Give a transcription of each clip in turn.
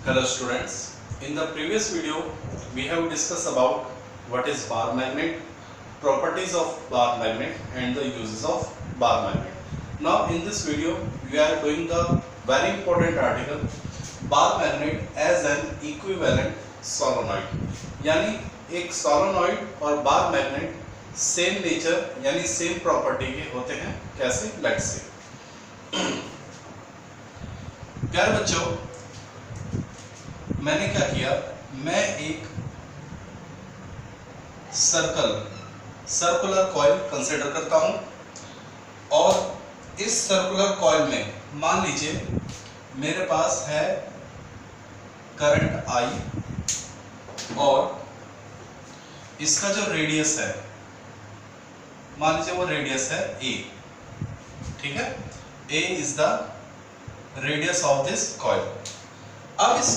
Hello students, in the previous video we have discussed about what is bar magnet, properties of bar magnet and the uses of bar magnet. Now in this video we are doing the very important article bar magnet as an equivalent solenoid. यानी एक solenoid और bar magnet same nature यानी same property के होते हैं. कैसे? Let's say. प्यारे बच्चों, मैंने क्या किया, मैं एक सर्कुलर कॉइल कंसीडर करता हूं और इस सर्कुलर कॉइल में मान लीजिए मेरे पास है करंट I और इसका जो रेडियस है, मान लीजिए वो रेडियस है A. ठीक है, A is the radius of this coil. अब इस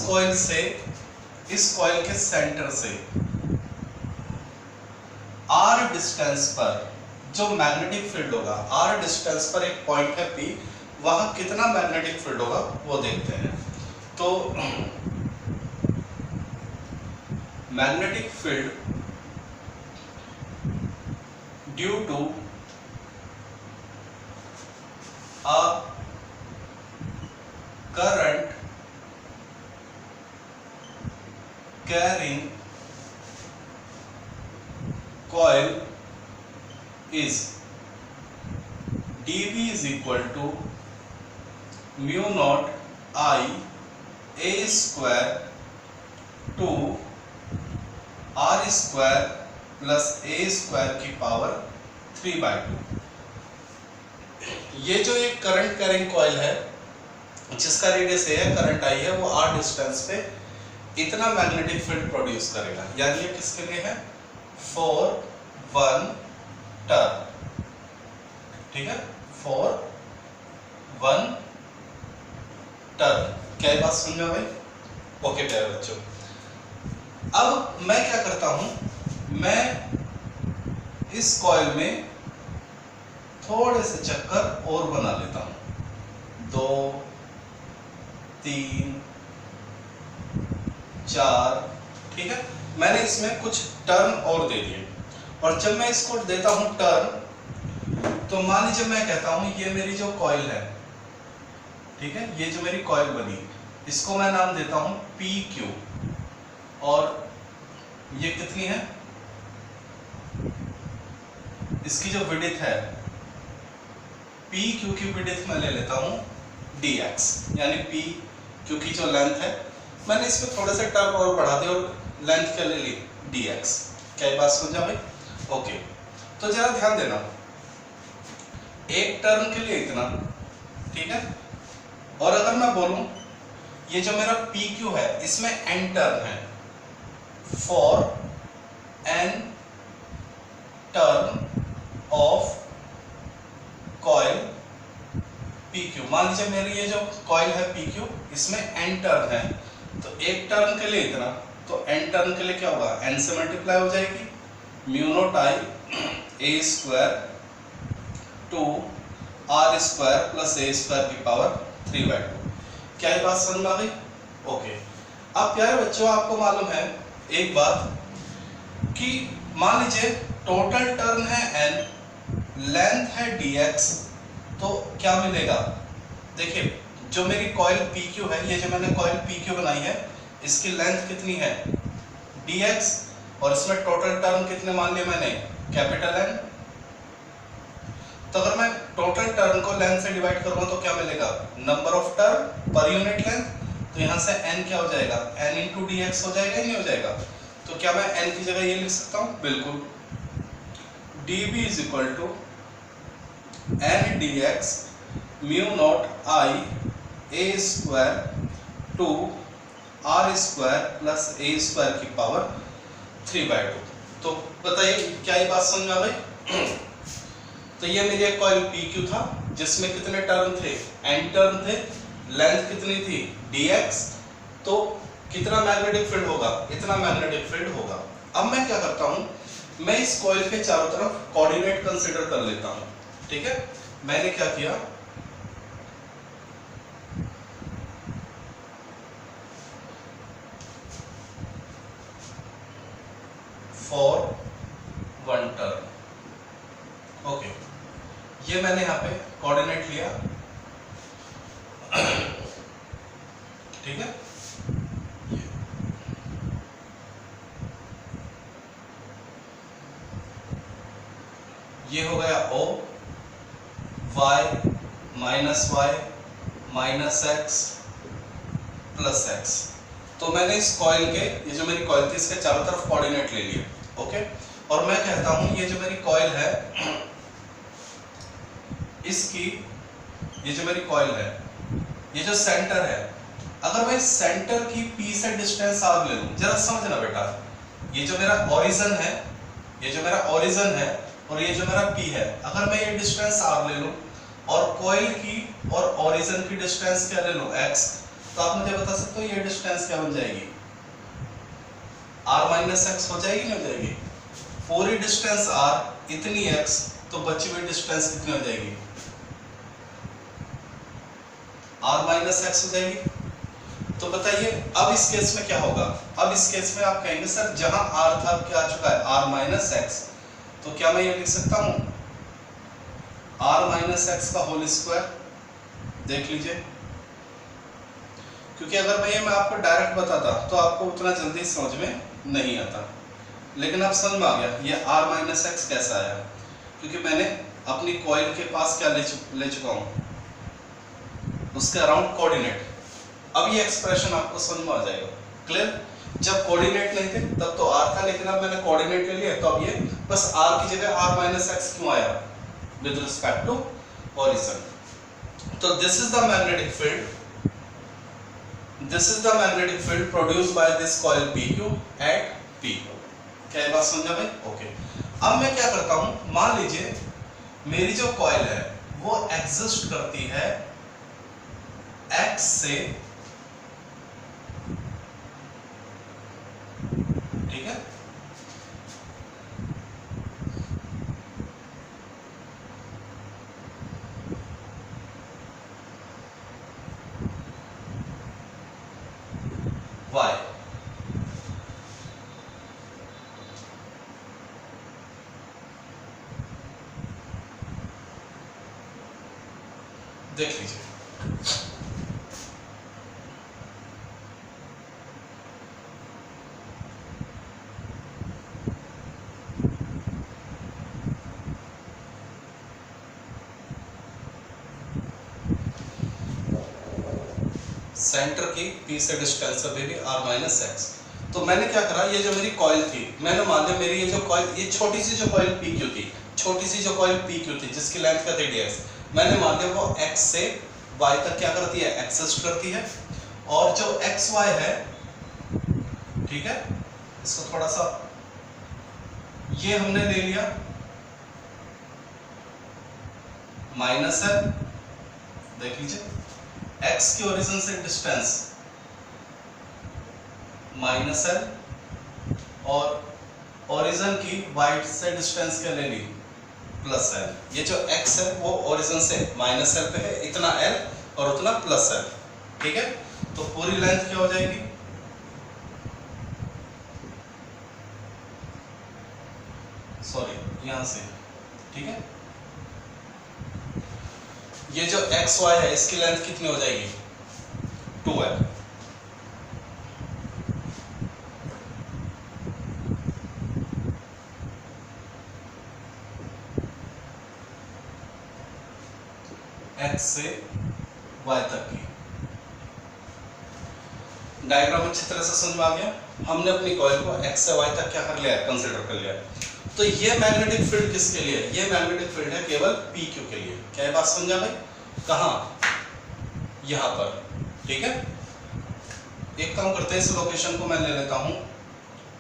कॉइल के सेंटर से R डिस्टेंस पर जो मैग्नेटिक फील्ड होगा, R डिस्टेंस पर एक पॉइंट है P, वहां कितना मैग्नेटिक फील्ड होगा वो देखते हैं. तो magnetic field due to a current carrying coil is dV is equal to mu naught I A square to R square plus A square की पावर 3/2. ये जो एक करंट कैरिंग कॉइल है जिसका रेडियस है, करंट आई है, वो R distance पे इतना मैग्नेटिक फील्ड प्रोड्यूस करेगा. यानी ये किसके लिए है? For one turn. ठीक है, फॉर वन टर्न. क्या ये बात समझ में भाई? ओके प्यारे बच्चों, अब मैं क्या करता हूं, मैं इस कॉइल में थोड़े से चक्कर और बना लेता हूं. 2 3 4. ठीक है, मैंने इसमें कुछ टर्न और दे दिए और जब मैं इसको देता हूं टर्न, तो मान लीजिए मैं कहता हूं ये मेरी जो कॉइल है, ठीक है, ये जो मेरी कॉइल बनी, इसको मैं नाम देता हूं PQ और ये कितनी है, इसकी जो विड्थ है PQ की विड्थ मैं ले लेता हूं dx, यानी PQ की जो लेंथ है, मैंने इसमें थोड़े से टर्म और बढ़ा दिए और लेंथ क्या ले ली, dx. क्या ये बात समझा भाई? ओके, तो जरा ध्यान देना, एक टर्न के लिए इतना. ठीक है, और अगर मैं बोलूं ये जो मेरा PQ है इसमें n टर्न है, for n turn off coil PQ. मान लीजिए मेरी ये जो कॉइल है PQ, इसमें n टर्न है, तो एक टर्न के लिए इतना, तो n टर्न के लिए क्या होगा, n से मल्टीप्लाई हो जाएगी, mu not I A square to R square plus A square की पावर 3/2. क्या ये बात समझ में आ गई? ओके, अब प्यारे बच्चों आपको मालूम है एक बात कि मान लीजिए टोटल टर्न है n, लेंथ है dx, तो क्या मिलेगा? देखिए जो मेरी कॉइल PQ है, ये जो मैंने कॉइल PQ बनाई है, इसकी लेंथ कितनी है dx, और इसमें टोटल टर्न कितने मान लिए मैंने, कैपिटल N. तो अगर मैं टोटल टर्न को लेंथ से डिवाइड करूंगा तो क्या मिलेगा, number of turn per unit length. तो यहां से n क्या हो जाएगा, n इंटू dx हो जाएगा, नहीं हो जाएगा? तो क्या मैं n की जगह ये लिख सकता हूं? बिल्कुल, dv is equal to n dx mu not I A square to R square plus A square की पावर 3/2. तो बताइए क्या ये बात समझ में आ गई? तो ये मेरी एक कॉइल PQ था जिसमें कितने टर्न थे, n टर्न थे, लेंथ कितनी थी dx, तो कितना मैग्नेटिक फील्ड होगा, इतना मैग्नेटिक फील्ड होगा. अब मैं क्या करता हूं, मैं इस कॉइल के चारों तरफ कोऑर्डिनेट कंसीडर कर लेता हूं. ठीक है, मैंने क्या किया, ये मैंने यहाँ पे कोऑर्डिनेट लिया, ठीक है। ये हो गया O, y minus y minus x plus x. तो मैंने इस कॉइल के, ये जो मेरी कॉइल थी, इसके चारों तरफ कोऑर्डिनेट ले लिए, ओके। और मैं कहता हूं ये जो मेरी कॉइल है, इसकी, ये जो मेरी कॉइल है, ये जो सेंटर है, अगर मैं सेंटर की P से डिस्टेंस आर ले लूं, जरा समझना बेटा, ये जो मेरा ओरिजिन है, ये जो मेरा ओरिजिन है और ये जो मेरा P है, अगर मैं ये डिस्टेंस आर ले लूं और कॉइल की और ओरिजिन की डिस्टेंस क्या ले लूं, x, तो आप मुझे बता सकते हो ये डिस्टेंस क्या बन जाएगी, r माइनस एक्स हो जाएगी, नहीं हो जाएगी? पूरी डिस्टेंस r, इतनी x, तो बची हुई डिस्टेंस कितनी हो जाएगी, r माइनस एक्स हो जाएगी। तो बताइए अब इस केस में क्या होगा? अब इस केस में आप कहेंगे सर जहां r था अब क्या आ चुका है, r माइनस एक्स, तो क्या मैं ये लिख सकता हूं r माइनस एक्स का होल स्क्वायर? देख लीजिए, क्योंकि अगर मैं आपको डायरेक्ट बताता तो आपको उतना जल्दी समझ में नहीं आता, लेकिन अब समझ में आ गया ये r माइनस एक्स कैसा आया, क्योंकि मैंने अपनी कॉइल के पास क्या ले चुका हूं, उसके अराउंड कोऑर्डिनेट। अब ये एक्सप्रेशन आपको समझ में आ जाएगा, क्लियर? जब कोऑर्डिनेट नहीं थे तब तो r था, लेकिन अब मैंने कोऑर्डिनेट ले लिया, तो अब ये बस r की जगह r माइनस एक्स क्यों आया विद रिस्पेक्ट टू ओरिजिन। तो this is the magnetic field, this is the magnetic field produced by this coil PQ at P। क्या ये बात समझा भाई? ओके। अब मैं क्या करता हूं, मान लीजिए मेरी जो कॉइल है वो एग्जिस्ट करती है x से, ठीक है, y, देख लीजिए सेंटर की P से डिस्टेंस अभी भी r माइनस एक्स। तो मैंने क्या करा, ये जो मेरी कॉइल थी, मैंने मान लिया मेरी ये जो कॉइल, ये छोटी सी जो कॉइल PQ थी, छोटी सी जो कॉइल PQ थी जिसकी लेंथ क्या थी dx, मैंने मान लिया वो x से y तक क्या करती है, एक्सिस्ट करती है। और जो xy है, ठीक है, इसको थोड़ा सा ये हमने ले लिया माइनस है, देख लीजिए x की ओरिजिन से डिस्टेंस माइनस है और ओरिजिन की y से डिस्टेंस क्या ले ली, प्लस l। ये जो x है वो ओरिजिन से माइनस l पे है, इतना l और उतना प्लस l, ठीक है। तो पूरी लेंथ क्या हो जाएगी, सॉरी यहां से, ठीक है, ये जो एक्स वाई है इसकी लेंथ कितनी हो जाएगी, 2l। एक्स से वाई तक की डायग्राम अच्छी तरह से समझ में आ गया। हमने अपनी कॉइल को एक्स से वाई तक क्या कर लिया, कंसीडर कर लिया। तो ये मैग्नेटिक फील्ड किसके लिए, ये मैग्नेटिक फील्ड है केवल PQ के लिए। क्या ये बात समझा भाई? कहां, यहां पर, ठीक है। एक काम करते हैं, इस लोकेशन को मैं ले लेता हूं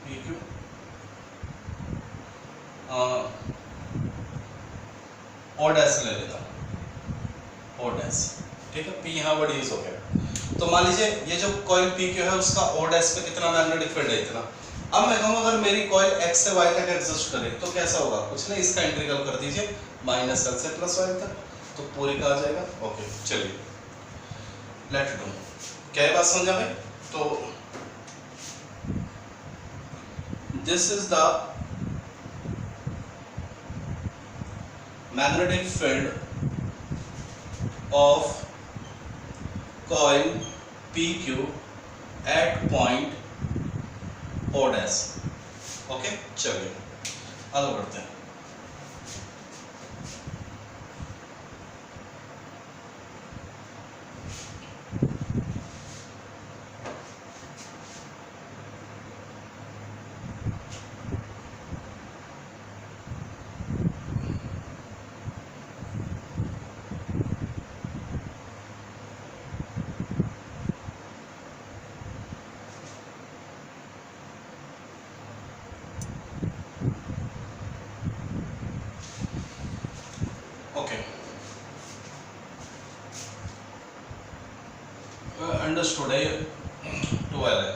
PQ, ओ डैश ले लेता हूं, ओ डैश, ठीक है। P यहां वर्ड यूज हो गया। तो मान लीजिए ये जो कॉइल PQ है उसका ओ डैश पे कितना मैग्नेटिक फील्ड है, इतना। अब मैं कहूँ अगर मेरी कॉइल x से y तक एग्जिस्ट करे तो कैसा होगा, कुछ नहीं, इसका इंटीग्रल कर दीजिए माइनस l से प्लस y तक, तो पूरे का आ जाएगा। ओके चलिए लेट इट डू। क्या ये बात समझा भाई? तो this is the magnetic field of coil PQ at point O dash। Okay, चलिए आगे बढ़ते हैं। ओके, अंडरस्टूड है। 12 है,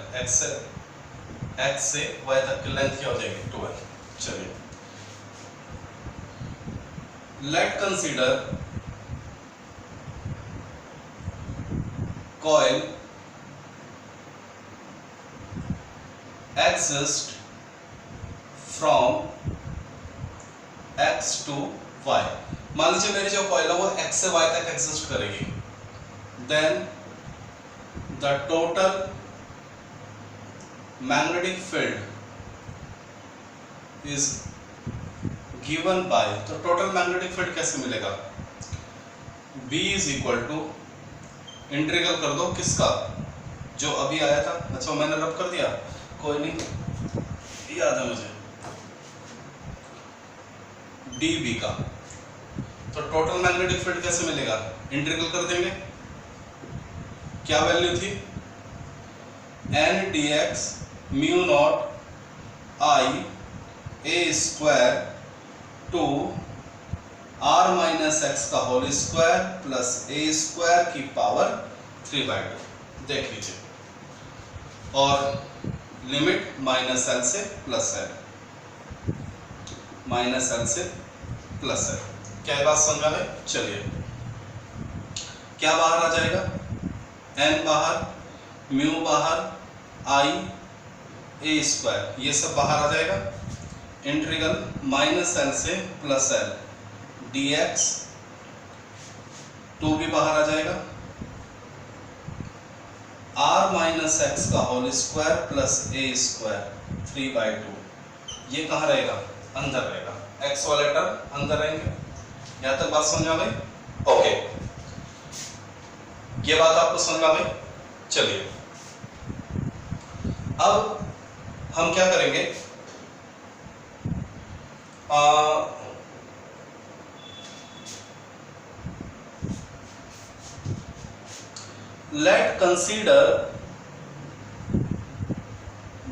एक्स से वाई तक की लेंथ क्या हो जाएगी 12। चलिए, late consider coil exist from x to y। मान लीजिए मेरी जो कॉइल है वो x से y तक एग्जिस्ट करेगी। Then the total magnetic field is given by, तो टोटल मैग्नेटिक फील्ड कैसे मिलेगा? B is equal to integral कर दो किसका, जो अभी आया था। अच्छा, मैंने रब कर दिया, कोई नहीं, याद है मुझे, dB का। तो टोटल मैग्नेटिक फील्ड कैसे मिलेगा? इंटीग्रल कर देंगे। क्या वैल्यू थी? n dx mu not I A square to r minus x का whole square plus A square की पावर 3/2। देख लीजिए, और लिमिट माइनस एल से प्लस एल, माइनस एल से प्लस एल। क्या बात समझ में? चलिए, क्या बाहर आ जाएगा? n बाहर, म्यू बाहर, आई ए स्क्वायर, ये सब बाहर आ जाएगा। इंटीग्रल माइनस एल से प्लस एल dx, 2 भी बाहर आ जाएगा, r माइनस एक्स का whole square plus A square 3/2। ये कहाँ रहेगा? अंदर रहेगा, x वाले टर्म अंदर रहेंगे। यहां तक बात समझ आ गई? ओके, ये बात आपको समझ आ गई? चलिए, अब हम क्या करेंगे, let consider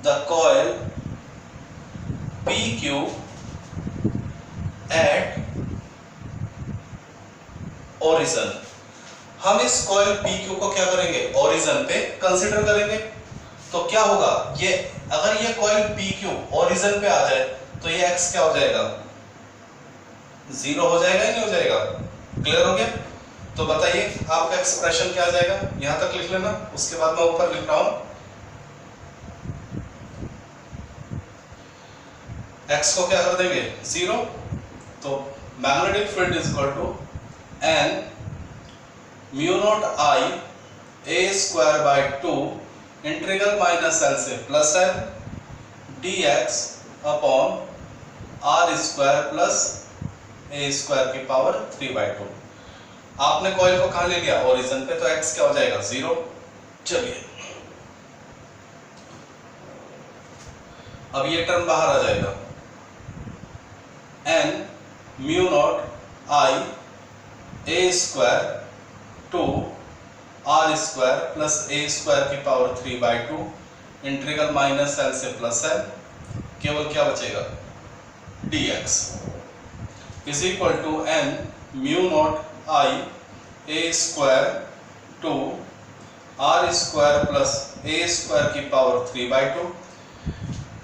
the coil PQ at origin। हम इस कॉइल PQ को क्या करेंगे? ओरिजिन पे कंसीडर करेंगे। तो क्या होगा, ये अगर ये कॉइल PQ ओरिजिन पे आ जाए तो ये x क्या हो जाएगा? 0 हो जाएगा या नहीं हो जाएगा? क्लियर हो गया? तो बताइए आपका एक्सप्रेशन क्या आ जाएगा? यहां तक लिख लेना, उसके बाद मैं ऊपर लिख रहा हूं। x को क्या कर देंगे? 0। तो magnetic field is equal to n mu not I A square by 2 integral minus L से plus L dx upon r square plus A square की पावर 3/2। आपने कॉइल को कहां ले लिया? ओरिजिन पे, तो x क्या हो जाएगा? 0। चलिए, अब ये टर्म बाहर आ जाएगा, n mu not I A square to r square plus A square की पावर 3/2 इंटीग्रल माइनस एल से प्लस एल, केवल क्या बचेगा? dx is equal to n mu not I A square to r square plus A square की power 3/2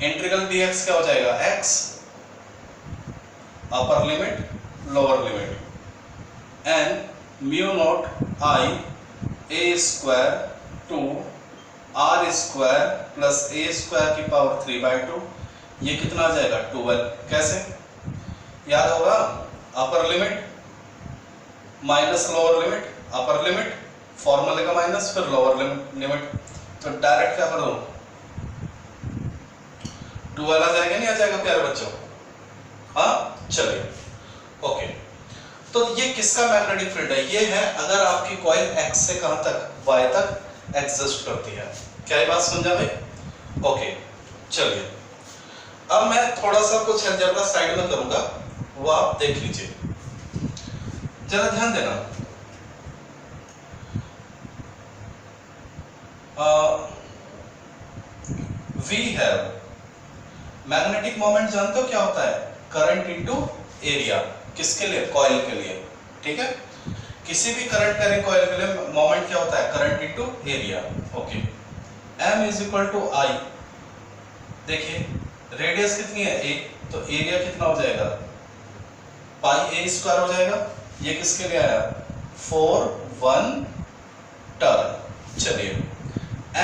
integral dx क्या हो जाएगा? x upper limit lower limit n mu not I A square to r square plus A square की power 3/2, ये कितना आ जाएगा? 12। कैसे याद होगा? Upper limit minus lower limit, upper limit फॉर्मूले का माइनस फिर लोअर लिमिट, तो डायरेक्ट क्या कर दो 12 आ जाएगा, नहीं आ जाएगा प्यारे बच्चों? हाँ चलिए ओके। तो ये किसका मैग्नेटिक फील्ड है? ये है अगर आपकी कॉइल x से कहां तक, y तक एग्जिस्ट करती है। क्या ये बात समझा भाई? ओके चलिए, अब मैं थोड़ा सा कुछ अलजेब्रा साइड में करूंगा, वो आप देख लीजिए, जरा ध्यान देना। वी हैव मैग्नेटिक मोमेंट, जानते हो क्या होता है? Current into area. किसके लिए? कॉइल के लिए, ठीक है? किसी भी करंट कैरी कॉइल के लिए मोमेंट क्या होता है? Current into area. Okay, m is equal to I. देखिए रेडियस कितनी है? a, तो एरिया कितना हो जाएगा? पाई a स्क्वायर हो जाएगा। ये किसके लिए आया? 4 1 टर्न। चलिए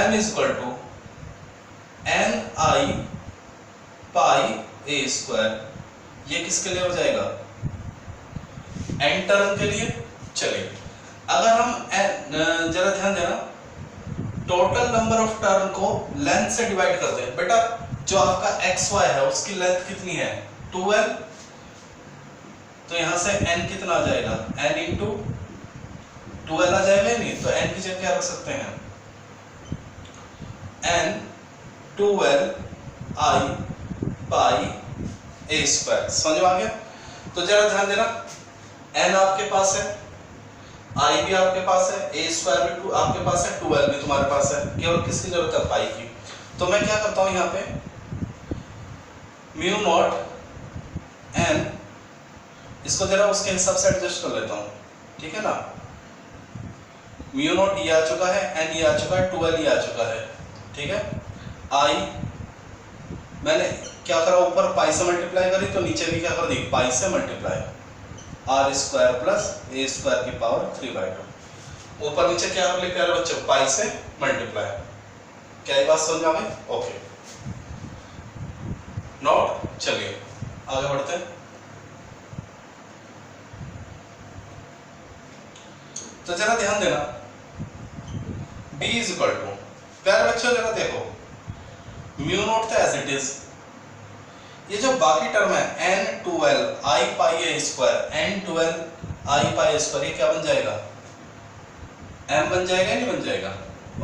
m is equal to n i pi a square, ये किसके लिए हो जाएगा? n टर्न के लिए। चलिए अगर हम जरा ध्यान देना, टोटल नंबर ऑफ टर्न को लेंथ से डिवाइड करते हैं। बेटा जो आपका xy है उसकी लेंथ कितनी है? 12, तो यहां से n कितना आ जाएगा? n इंटू 12 आ जाएगा, नहीं तो n की जगह क्या रख सकते हैं? n 12 i pi a square. समझ में आ गया? तो जरा ध्यान देना, n आपके पास है, i भी आपके पास है, a स्क्वायर भी आपके पास है, 12 भी तुम्हारे पास है, केवल किसकी जरूरत है? पाई की। तो मैं क्या करता हूं यहाँ पे म्यू नॉट n, इसको जरा उसके हिसाब से एडजस्ट कर लेता हूं, ठीक है ना? म्यू नॉट ये आ चुका है, n ये आ चुका है, 12 ये आ चुका है, ठीक है? i मैंने क्या करा, ऊपर पाई से मल्टीप्लाई करी, तो नीचे भी क्या कर दी? पाई से multiply, R square plus A square की पावर 3/2। ऊपर नीचे क्या कर लिया प्यारे बच्चों? पाई से मल्टीप्लाई। क्या ये बात समझ में आ गई? Okay note. चलिए आगे बढ़ते हैं। तो जरा ध्यान देना, B इज इक्वल टू, प्यारे बच्चों जरा देखो, म्यू नॉट था एज इट इज, ये जो बाकी टर्म है n12 i pi a square, n12 i pi a square, ये क्या बन जाएगा? m बन जाएगा, नहीं बन जाएगा?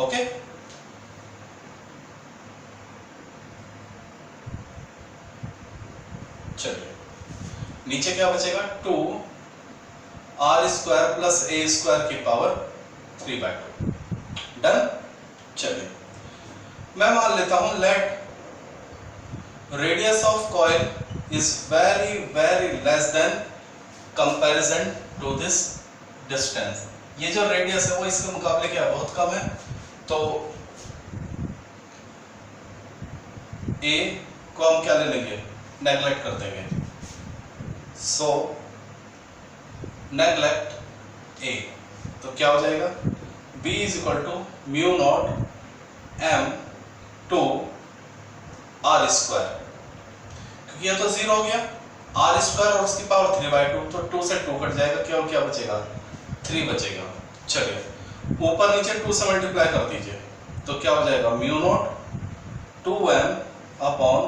ओके चलिए नीचे क्या बचेगा? 2 r square plus a square की पावर 3/2। डन। चलिए मैं मान लेता हूं late radius of coil is very very less than comparison to this distance। ये जो रेडियस है वो इसके मुकाबले क्या बहुत कम है, तो A को हम क्या ले लेंगे? नेगलेक्ट कर देंगे, सो नेगलेक्ट A, तो क्या हो जाएगा? B is equal to mu not m to R square, क्योंकि यह तो 0 हो गया, आर स्क्वायर और उसकी पावर 3/2, तो 2 से 2 कट जाएगा, केवल क्या बचेगा? 3 बचेगा। चलिए ऊपर नीचे 2 से मल्टीप्लाई कर दीजिए, तो क्या हो जाएगा? म्यू नॉट 2m अपॉन,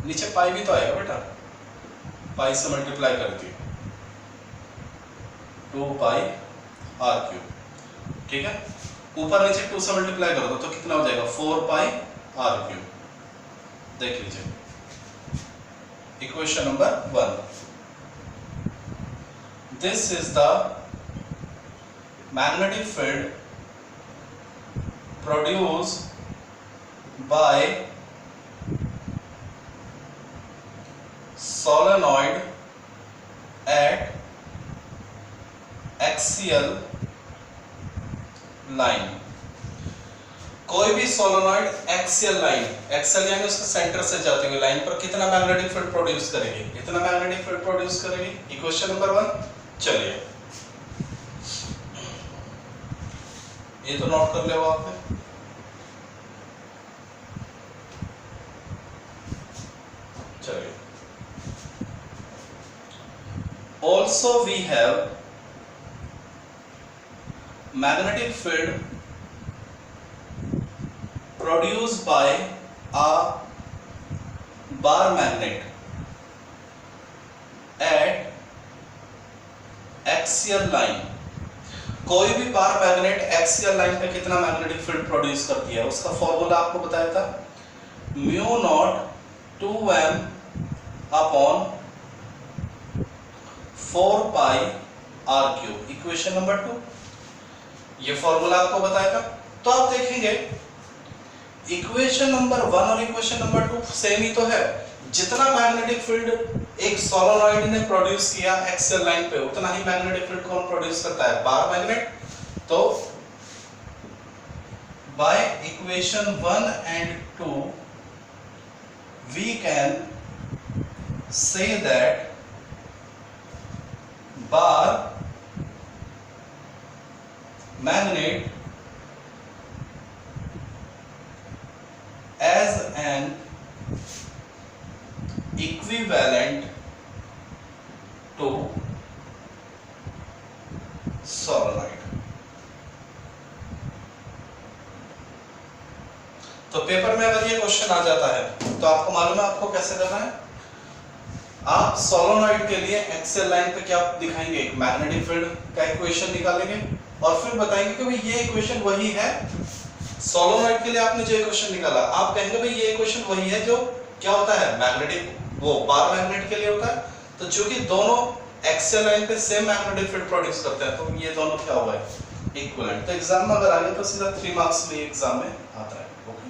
नीचे पाई भी तो आएगा बेटा, पाई से मल्टीप्लाई कर दिए, 2 पाई आर क्यूब, ठीक है? ऊपर नीचे 2 से मल्टीप्लाई कर दो तो कितना हो जाएगा? 4 पाई आर क्यूब। देख लीजिए equation number 1। This is the magnetic field produced by solenoid at axial line. कोई भी सोलेनॉइड एक्सियल लाइन, एक्सियल यानी उसके सेंटर से जाते हुए लाइन पर कितना मैग्नेटिक फील्ड प्रोड्यूस करेगी? इतना मैग्नेटिक फील्ड प्रोड्यूस करेगी। Equation number 1। चलिए ये तो नोट कर लिया आपने। चलिए also we have magnetic field produced by a bar magnet at axial line. कोई भी बार मैग्नेट एक्सियल लाइन पे कितना मैग्नेटिक फील्ड प्रोड्यूस करती है, उसका फॉर्मूला आपको बताया था, म्यू नॉट 2m अपॉन 4 पाई r क्यूब, इक्वेशन नंबर 2, ये फॉर्मूला आपको बताया था। तो आप देखेंगे इक्वेशन नंबर 1 और इक्वेशन नंबर 2 सेम ही तो है। जितना मैग्नेटिक फील्ड एक सोलेनॉइड ने प्रोड्यूस किया एक्सियल लाइन पे, उतना ही मैग्नेटिक फील्ड कौन प्रोड्यूस करता है, बार मैग्नेट। तो by equation 1 and 2 we can say that bar magnet as an equivalent to solenoid। तो पेपर में अगर ये क्वेश्चन आ जाता है तो आपको मालूम है आपको कैसे करना है। आप सोलेनॉइड के लिए एक्सियल लाइन पे क्या दिखाएंगे, एक मैग्नेटिक फील्ड का इक्वेशन निकालेंगे और फिर बताएंगे कि भाई ये इक्वेशन वही है। सोलेनॉइड के लिए आपने जो इक्वेशन निकाला, आप कहेंगे भाई ये इक्वेशन वही है जो क्या होता है मैग्नेटिक, वो बार मैग्नेट के लिए होता है। तो चूंकि दोनों एक्सियल लाइन पे सेम मैग्नेटिक फील्ड प्रोड्यूस करते हैं तो ये दोनों क्या हुआ है, इक्विवेलेंट। तो एग्जाम में अगर आ गया तो सीधा 3 मार्क्स में एग्जाम में आता है। ओके।